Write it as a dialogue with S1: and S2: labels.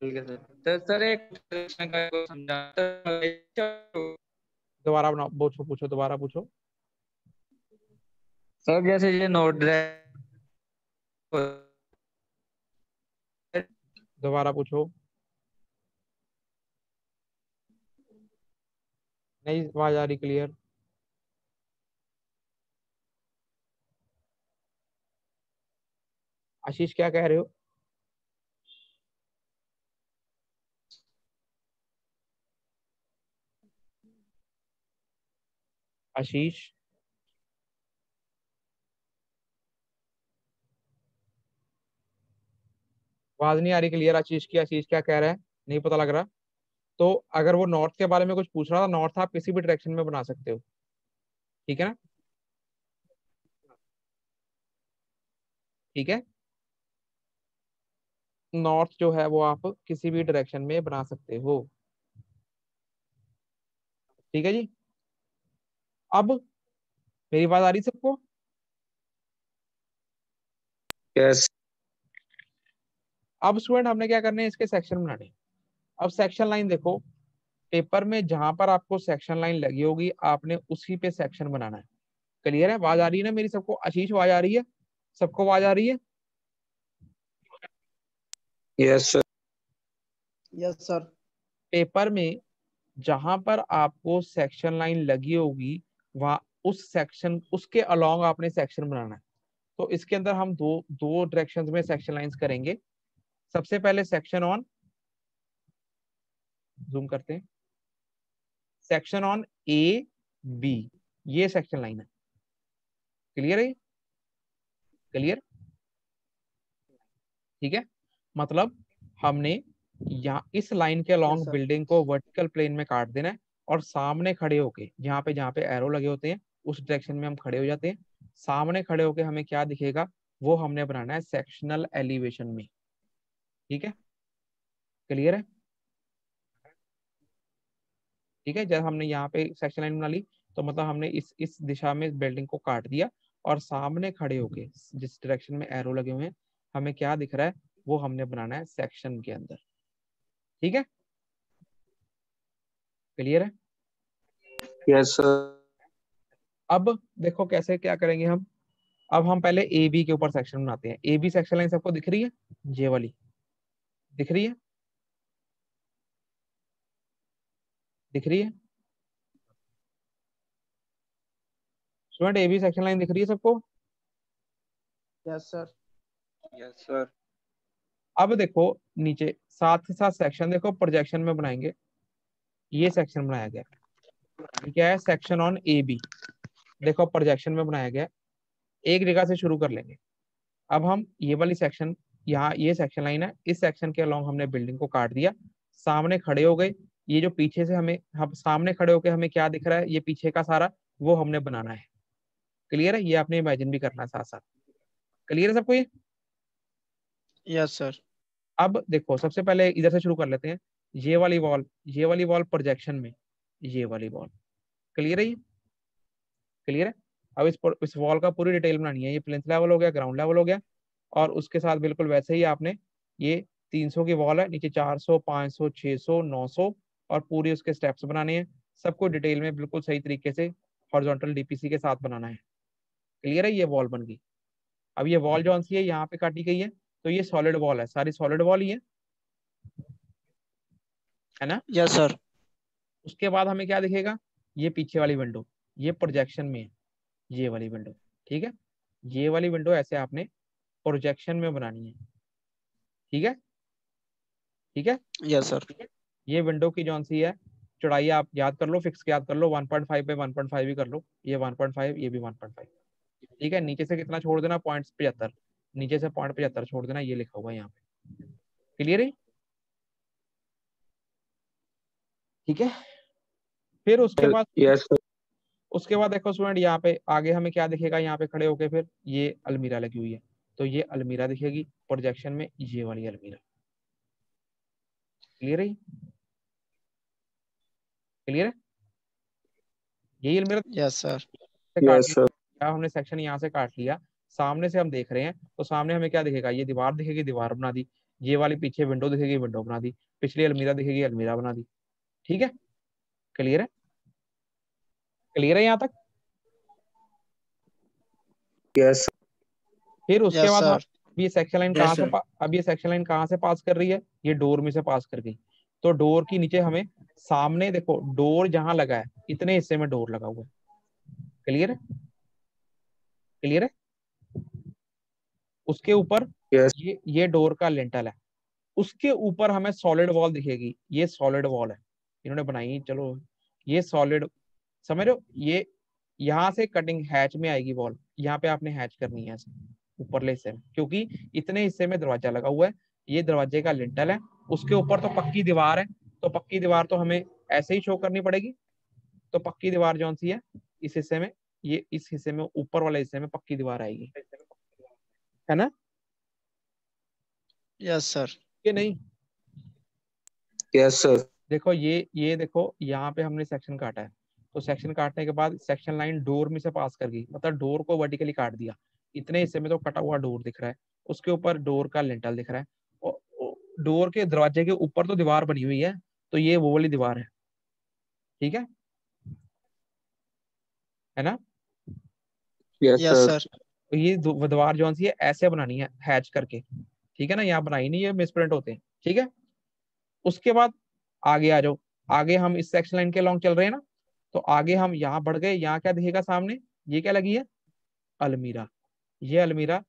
S1: ठीक है सर। तो सर एक क्वेश्चन का को समझा
S2: दोबारा बनाओ, पूछो पूछो, दोबारा पूछो।
S1: सर, जैसे ये नोट
S2: दोबारा पूछो। नहीं आवाज आ रही क्लियर। आशीष क्या कह रहे हो? आशीष, आवाज नहीं आ रही क्लियर आशीष की। आशीष क्या कह रहा है, नहीं पता लग रहा। तो अगर वो नॉर्थ के बारे में कुछ पूछ रहा था, नॉर्थ आप किसी भी डायरेक्शन में बना सकते हो, ठीक है ना? ठीक है, नॉर्थ जो है वो आप किसी भी डायरेक्शन में बना सकते हो, ठीक है जी। अब मेरी बात आ रही सबको?
S1: यस।
S2: अब स्टूडेंट हमने क्या करने हैं, इसके सेक्शन बनाने हैं। अब सेक्शन लाइन देखो, पेपर में जहां पर आपको सेक्शन लाइन लगी होगी आपने उसी पे सेक्शन बनाना है। क्लियर है? आवाज आ रही है ना मेरी सबको? आशीष आवाज आ रही है? सबको आवाज आ रही है?
S1: Yes sir.
S3: Yes sir.
S2: Paper में जहां पर आपको सेक्शन लाइन लगी होगी वहां उस सेक्शन उसके अलोंग आपने सेक्शन बनाना है। तो इसके अंदर हम दो दो डायरेक्शंस में सेक्शन लाइंस करेंगे। सबसे पहले सेक्शन ऑन, जूम करते हैं, सेक्शन ऑन ए बी, ये सेक्शन लाइन है। क्लियर है? क्लियर? ठीक है, मतलब हमने यहाँ इस लाइन के
S3: यस
S2: अलोंग
S3: सर।
S2: बिल्डिंग को वर्टिकल प्लेन में काट देना है और सामने खड़े होके जहाँ पे एरो लगे होते हैं उस डायरेक्शन में हम खड़े हो जाते हैं। सामने खड़े होके हमें क्या दिखेगा वो हमने बनाना है सेक्शनल एलिवेशन में। ठीक है, क्लियर है? ठीक है, जब हमने यहाँ पे सेक्शन लाइन बना ली तो मतलब हमने इस दिशा में बिल्डिंग को काट दिया और सामने खड़े होके जिस डायरेक्शन में एरो लगे हुए हैं हमें क्या दिख रहा है वो हमने बनाना है सेक्शन के अंदर। ठीक है, क्लियर है?
S1: Yes sir.
S2: अब देखो कैसे क्या करेंगे हम। अब हम पहले ए बी के ऊपर सेक्शन बनाते हैं। ए बी सेक्शन लाइन सबको दिख रही है? ये वाली दिख रही है? दिख रही है student? A B section line दिख रही है सबको?
S3: Yes sir.
S1: Yes sir.
S2: अब देखो नीचे साथ के साथ सेक्शन देखो प्रोजेक्शन में बनाएंगे। ये सेक्शन बनाया गया, ये क्या है? Section on A B. देखो प्रोजेक्शन में बनाया गया, एक जगह से शुरू कर लेंगे। अब हम ये वाली सेक्शन, यहाँ ये सेक्शन लाइन है, इस सेक्शन के अलोंग हमने बिल्डिंग को काट दिया, सामने खड़े हो गए। ये जो पीछे से हमें, हम सामने खड़े होके हमें क्या दिख रहा है ये पीछे का सारा, वो हमने बनाना है। क्लियर है? ये आपने इमेजिन भी करना है साथ साथ। क्लियर है सबको ये?
S3: Yes sir.
S2: अब देखो सबसे पहले इधर से शुरू कर लेते हैं। ये वाली वॉल प्रोजेक्शन में, ये वाली वॉल। क्लियर है ये? क्लियर है? अब इस वॉल का पूरी डिटेल बनानी है। ये प्लिंथ लेवल हो गया, ग्राउंड लेवल हो गया, और उसके साथ बिल्कुल वैसे ही आपने ये 300 की वॉल है, नीचे 400, 500, 600, 900 और पूरी उसके स्टेप्स बनाने हैं। सबको डिटेल में बिल्कुल सही तरीके से हॉरिजॉन्टल डीपीसी के साथ बनाना है। क्लियर है? ये वॉल बन गई। अब ये वॉल जो सी है यहाँ पे काटी गई है, तो ये सॉलिड वॉल है, सारी सॉलिड वॉल ही है ना?
S3: Yes sir.
S2: उसके बाद हमें क्या दिखेगा? ये पीछे वाली विंडो, ये प्रोजेक्शन में है, ये वाली विंडो। ठीक है, ये वाली विंडो ऐसे आपने प्रोजेक्शन में बनानी है। ठीक है? ठीक है,
S3: यस सर।
S2: ये विंडो की जौन सी है चौड़ाई आप याद कर लो, फिक्स याद कर लो, 1.5 पे 1.5 ही कर लो। ये 1.5, ये भी 1.5। ठीक है, नीचे से कितना छोड़ देना? 0.75। नीचे से 0.75 छोड़ देना, ये लिखा हुआ है यहाँ पे। क्लियर है? ठीक है, फिर
S1: यस सर।
S2: उसके बाद देखो स्टूडेंट यहाँ पे आगे हमें क्या दिखेगा? यहाँ पे खड़े होके फिर ये अलमीरा लगी हुई है, तो ये अलमीरा दिखेगी प्रोजेक्शन में, ये वाली अलमीरा। क्लियर है? क्लियर है? यही अलमीरा
S3: यस सर।
S2: से काट
S1: यस सर।
S2: लिया हमने, सेक्शन यहाँ से काट लिया। सामने से हम देख रहे हैं तो सामने हमें क्या दिखेगा? ये दीवार दिखेगी, दीवार बना दी। ये वाली पीछे विंडो दिखेगी, विंडो बना दी, पिछली अलमीरा दिखेगी, अलमीरा बना दी। ठीक है, क्लियर है? क्लियर है यहाँ तक?
S4: यस
S2: फिर उसके
S3: यस
S2: बाद
S3: सर।
S2: अब ये सेक्शन लाइन
S4: Yes,
S2: कहाँ से
S4: sir.
S2: अब ये सेक्शन लाइन कहाँ से पास कर रही है? ये डोर में से पास कर गई। तो डोर की नीचे हमें सामने देखो, डोर जहां लगा है इतने हिस्से में डोर लगा हुआ है। क्लियर है? क्लियर है? उसके ऊपर
S4: Yes.
S2: ये डोर का लिंटल है, उसके ऊपर हमें सॉलिड वॉल दिखेगी। ये सॉलिड वॉल है, इन्होंने बनाई। चलो ये सॉलिड, समझ रहे हो? ये यहाँ से कटिंग हैच में आएगी वॉल, यहाँ पे आपने हैच करनी है ऐसे ऊपरले हिस्से में, क्योंकि इतने हिस्से में दरवाजा लगा हुआ है। ये दरवाजे का लिंटल है, उसके ऊपर तो पक्की दीवार है, तो पक्की दीवार तो हमें ऐसे ही शो करनी पड़ेगी। तो पक्की दीवार कौन सी है? इस हिस्से में, ये इस हिस्से में, ऊपर वाले हिस्से में पक्की दीवार आएगी, है ना?
S3: Yes sir.
S2: कि नहीं?
S4: Yes, sir.
S2: देखो ये देखो, यहाँ पे हमने सेक्शन काटा है, तो सेक्शन काटने के बाद सेक्शन लाइन डोर में से पास कर गई, मतलब डोर को वर्टिकली काट दिया। इतने हिस्से में तो कटा हुआ डोर दिख रहा है, उसके ऊपर डोर का लिंटल दिख रहा है, और डोर के दरवाजे के ऊपर तो दीवार बनी हुई है, तो ये वो वाली दीवार है। ठीक है ना?
S4: Yes,
S3: yes
S4: sir.
S3: सर।
S2: तो ये दीवार जो सी है ऐसे बनानी है हैच करके। ठीक है ना? यहाँ बनाई नहीं, ये मिसप्रिंट होते हैं। ठीक है, उसके बाद आगे आ जाओ। आगे हम इस सेक्शन लाइन के लॉन्ग चल रहे हैं ना, तो आगे हम यहाँ बढ़ गए। यहाँ क्या दिखेगा सामने? ये क्या लगी है? अलमीरा। ये अलमीरा